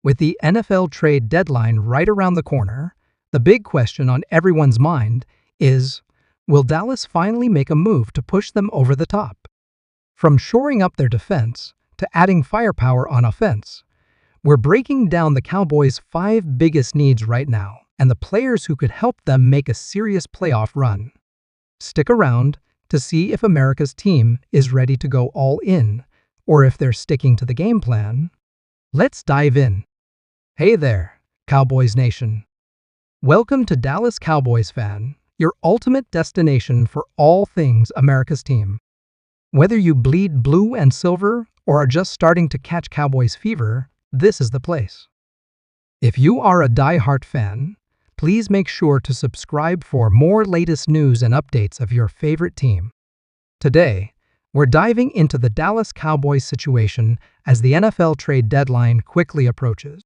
With the NFL trade deadline right around the corner, the big question on everyone's mind is, will Dallas finally make a move to push them over the top? From shoring up their defense to adding firepower on offense, we're breaking down the Cowboys' 5 biggest needs right now and the players who could help them make a serious playoff run. Stick around to see if America's team is ready to go all in or if they're sticking to the game plan. Let's dive in. Hey there, Cowboys Nation. Welcome to Dallas Cowboys Fan, your ultimate destination for all things America's team. Whether you bleed blue and silver or are just starting to catch Cowboys fever, this is the place. If you are a die-hard fan, please make sure to subscribe for more latest news and updates of your favorite team. Today, we're diving into the Dallas Cowboys situation as the NFL trade deadline quickly approaches.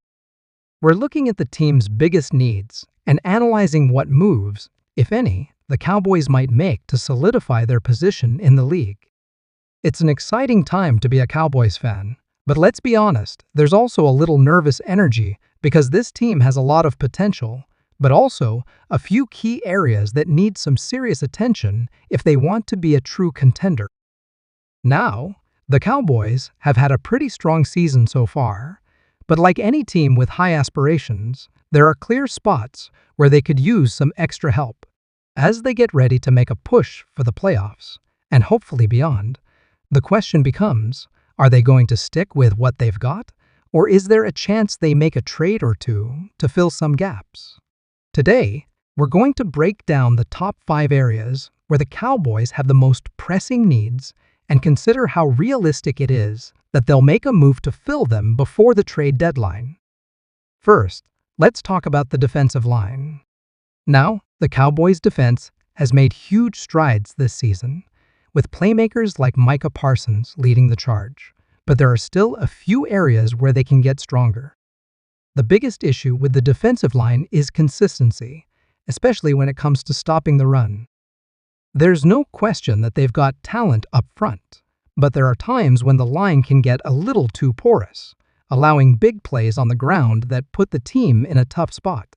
We're looking at the team's biggest needs and analyzing what moves, if any, the Cowboys might make to solidify their position in the league. It's an exciting time to be a Cowboys fan, but let's be honest, there's also a little nervous energy because this team has a lot of potential, but also a few key areas that need some serious attention if they want to be a true contender. Now, the Cowboys have had a pretty strong season so far, but like any team with high aspirations, there are clear spots where they could use some extra help. As they get ready to make a push for the playoffs, and hopefully beyond, the question becomes, are they going to stick with what they've got, or is there a chance they make a trade or two to fill some gaps? Today, we're going to break down the top 5 areas where the Cowboys have the most pressing needs and consider how realistic it is that they'll make a move to fill them before the trade deadline. First, let's talk about the defensive line. Now, the Cowboys' defense has made huge strides this season, with playmakers like Micah Parsons leading the charge, but there are still a few areas where they can get stronger. The biggest issue with the defensive line is consistency, especially when it comes to stopping the run. There's no question that they've got talent up front, but there are times when the line can get a little too porous, allowing big plays on the ground that put the team in a tough spot.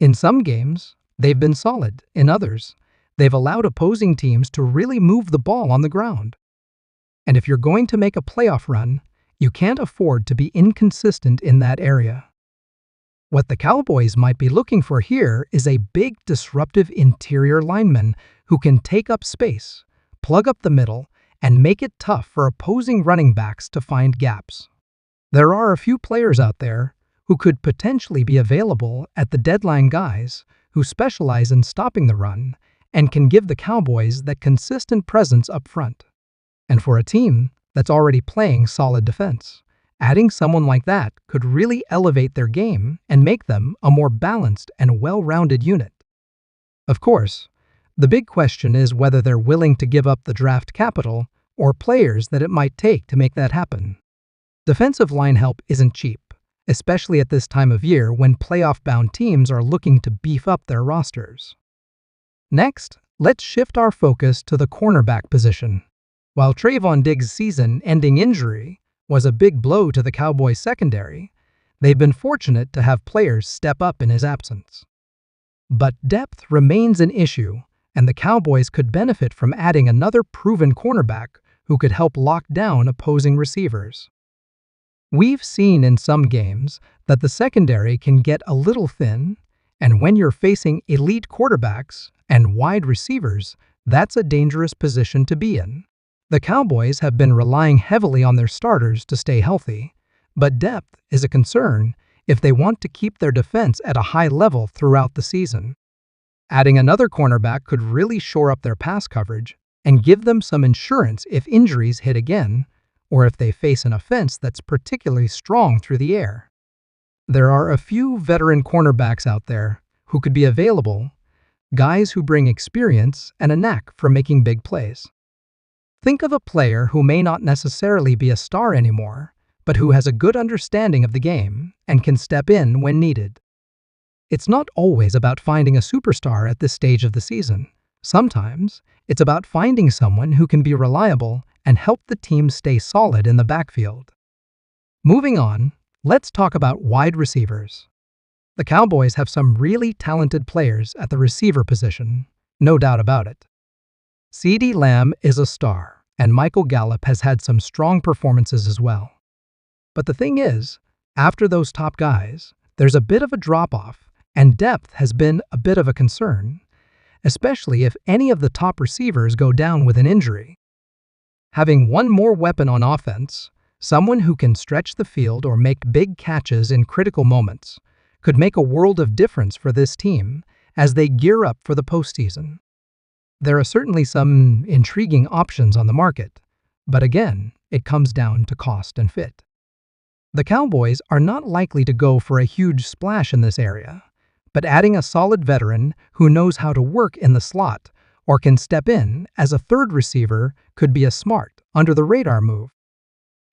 In some games, they've been solid. In others, they've allowed opposing teams to really move the ball on the ground. And if you're going to make a playoff run, you can't afford to be inconsistent in that area. What the Cowboys might be looking for here is a big, disruptive interior lineman who can take up space, plug up the middle, and make it tough for opposing running backs to find gaps. There are a few players out there who could potentially be available at the deadline, guys who specialize in stopping the run and can give the Cowboys that consistent presence up front. And for a team that's already playing solid defense, adding someone like that could really elevate their game and make them a more balanced and well-rounded unit. Of course, the big question is whether they're willing to give up the draft capital or players that it might take to make that happen. Defensive line help isn't cheap, especially at this time of year when playoff-bound teams are looking to beef up their rosters. Next, let's shift our focus to the cornerback position. While Trayvon Diggs' season-ending injury was a big blow to the Cowboys' secondary, they've been fortunate to have players step up in his absence. But depth remains an issue, and the Cowboys could benefit from adding another proven cornerback who could help lock down opposing receivers. We've seen in some games that the secondary can get a little thin, and when you're facing elite quarterbacks and wide receivers, that's a dangerous position to be in. The Cowboys have been relying heavily on their starters to stay healthy, but depth is a concern if they want to keep their defense at a high level throughout the season. Adding another cornerback could really shore up their pass coverage and give them some insurance if injuries hit again, or if they face an offense that's particularly strong through the air. There are a few veteran cornerbacks out there who could be available, guys who bring experience and a knack for making big plays. Think of a player who may not necessarily be a star anymore, but who has a good understanding of the game and can step in when needed. It's not always about finding a superstar at this stage of the season. Sometimes, it's about finding someone who can be reliable and help the team stay solid in the backfield. Moving on, Let's talk about wide receivers. The Cowboys have some really talented players at the receiver position, no doubt about it. CeeDee Lamb is a star, and Michael Gallup has had some strong performances as well. But the thing is, after those top guys, there's a bit of a drop-off, and depth has been a bit of a concern, especially if any of the top receivers go down with an injury. Having one more weapon on offense, someone who can stretch the field or make big catches in critical moments, could make a world of difference for this team as they gear up for the postseason. There are certainly some intriguing options on the market, but again, it comes down to cost and fit. The Cowboys are not likely to go for a huge splash in this area, but adding a solid veteran who knows how to work in the slot or can step in as a third receiver could be a smart, under-the-radar move.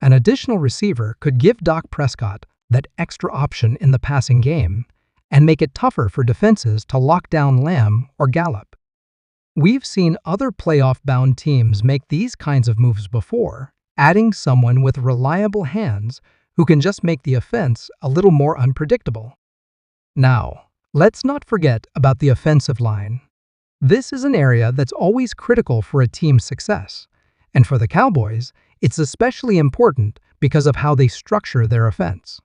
An additional receiver could give Dak Prescott that extra option in the passing game and make it tougher for defenses to lock down Lamb or Gallup. We've seen other playoff-bound teams make these kinds of moves before, adding someone with reliable hands who can just make the offense a little more unpredictable. Now, let's not forget about the offensive line. This is an area that's always critical for a team's success, and for the Cowboys, it's especially important because of how they structure their offense.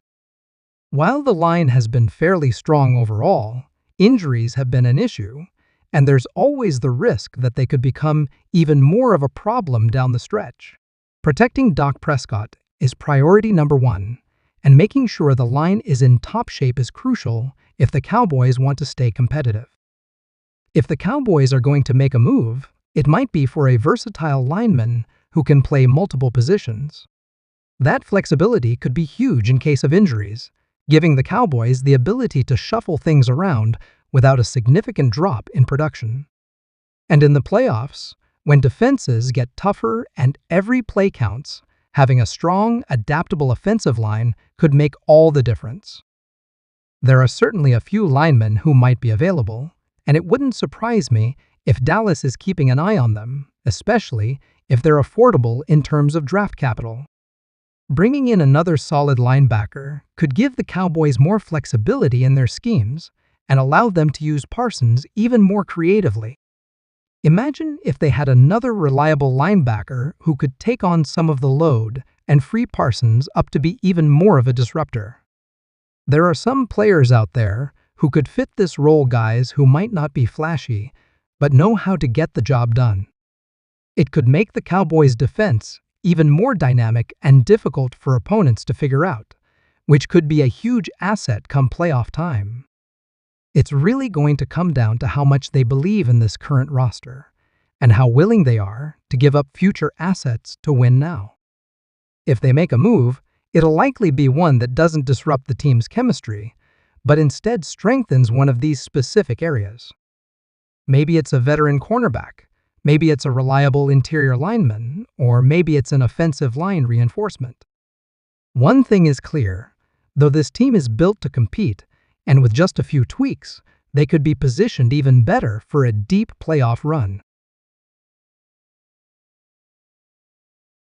While the line has been fairly strong overall, injuries have been an issue, and there's always the risk that they could become even more of a problem down the stretch. Protecting Dak Prescott is priority number one, and making sure the line is in top shape is crucial if the Cowboys want to stay competitive. If the Cowboys are going to make a move, it might be for a versatile lineman who can play multiple positions. That flexibility could be huge in case of injuries, giving the Cowboys the ability to shuffle things around without a significant drop in production. And in the playoffs, when defenses get tougher and every play counts, having a strong, adaptable offensive line could make all the difference. There are certainly a few linemen who might be available, and it wouldn't surprise me if Dallas is keeping an eye on them, especially if they're affordable in terms of draft capital. Bringing in another solid linebacker could give the Cowboys more flexibility in their schemes and allow them to use Parsons even more creatively. Imagine if they had another reliable linebacker who could take on some of the load and free Parsons up to be even more of a disruptor. There are some players out there who could fit this role, guys who might not be flashy, but know how to get the job done. It could make the Cowboys' defense even more dynamic and difficult for opponents to figure out, which could be a huge asset come playoff time. It's really going to come down to how much they believe in this current roster and how willing they are to give up future assets to win now. If they make a move, it'll likely be one that doesn't disrupt the team's chemistry, but instead strengthens one of these specific areas. Maybe it's a veteran cornerback, maybe it's a reliable interior lineman, or maybe it's an offensive line reinforcement. One thing is clear, though this team is built to compete, and with just a few tweaks, they could be positioned even better for a deep playoff run.